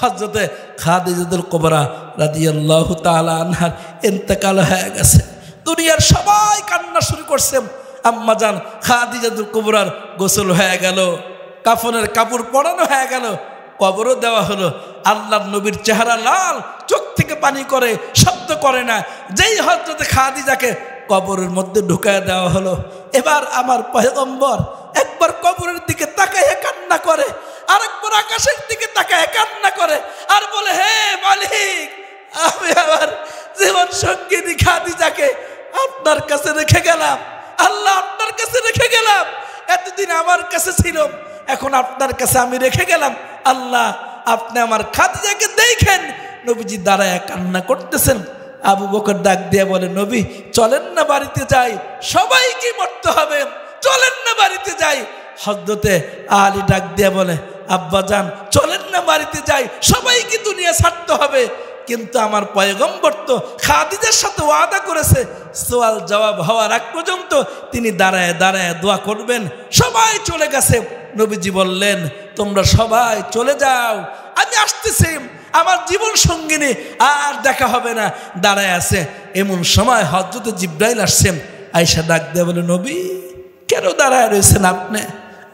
হযরতে খাদিজাতুল কুবরা রাদিয়াল্লাহু তাআলা আনহার ইন্তেকাল হয়ে গেছে। দুনিয়ার সবাই কান্না শুরু করছে। আম্মাজান খাদিজাতুল কুবরার গোসল হয়ে গেল, কাফনের কাপড় পরানো হয়ে গেল, কবরও দেওয়া হলো। আল্লাহর নবীর চেহারা লাল, চোখ থেকে পানি করে, শব্দ করে না। যেই হযরতে খাদিজাকে কবরের মধ্যে ঢুকায় দেওয়া হলো, এবার আমার পয়গম্বর একবার কবরের দিকে তাকায় কান্না করে, আরেকবার আকাশের দিকে তাকায় কান্না করে, আর বলে, হে মালিক, আমি আমার জীবন সঙ্গিনী খাদিজাকে আপনার কাছে রেখে গেলাম। আল্লাহ, আপনার কাছে রেখে গেলাম। এতদিন আমার কাছে ছিল, এখন আপনার কাছে আমি রেখে গেলাম। আল্লাহ, আপনি আমার খাদিজাকে দেখেন। নবীজি দাঁড়ায় কান্না করতেছেন। আবু বকর ডাক দিয়ে বলে, নবী চলেন না বাড়িতে যাই, সবাইকে মরতে হবে, চলেন না বাড়িতে যাই। হযরতে আলী ডাক দিয়ে বলে, আব্বা জান চলেন না বাড়িতে যাই, সবাইকে দুনিয়া ছাড়তে হবে। কিন্তু আমার পয়গম্বর তো খাদিজার সাথে ওয়াদা করেছে, সওয়াল জবাব হওয়ার আগ পর্যন্ত তিনি দাঁড়ায় দাঁড়ায় দোয়া করবেন। সবাই চলে গেছে। নবীজি বললেন, তোমরা সবাই চলে যাও, আমি আসতেছি, আমার জীবন সঙ্গিনী আর দেখা হবে না। দাঁড়ায় আছে। এমন সময় হযরতে জিবরাইল আসছেন। আয়েশা ডাক দিয়ে বলে, নবী কেন দাঁড়ায় রয়েছেন আপনি?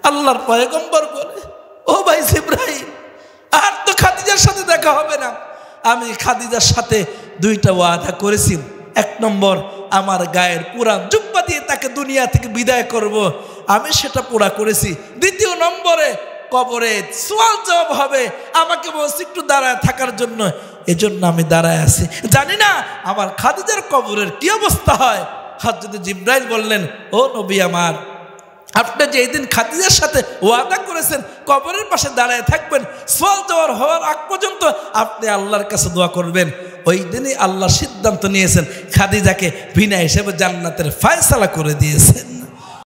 আল্লাহর পয়গম্বর বলে, ও ভাই জিবরাইল, আর তো খাদিজার সাথে দেখা হবে না। আমি খাদিজার সাথে দুইটা ওয়াদা করেছি। এক নম্বর, আমার গায়ের পুরা জুব্বা দিয়ে তাকে দুনিয়া থেকে বিদায় করব, আমি সেটা পুরা করেছি। দ্বিতীয় নম্বরে, কবরে সওয়াল জবাব হবে, আমাকে বলছি একটু দাঁড়ায় থাকার জন্য, এজন্য আমি দাঁড়ায় আছি। জানি না আমার খাদিজার কবরের কি অবস্থা হয়। হযরত জিবরাইল বললেন, ও নবী আমার, আপনি যে এই দিন খাদিজার সাথে ওয়াদা করেছেন কবরের পাশে দাঁড়ায় থাকবেন, সওয়াল জবাব হওয়ার আগ পর্যন্ত আপনি আল্লাহর কাছে দোয়া করবেন। ওই দিনই আল্লাহ সিদ্ধান্ত নিয়েছেন, খাদিজাকে বিনা হিসেবে জান্নাতের ফয়সালা করে দিয়েছেন।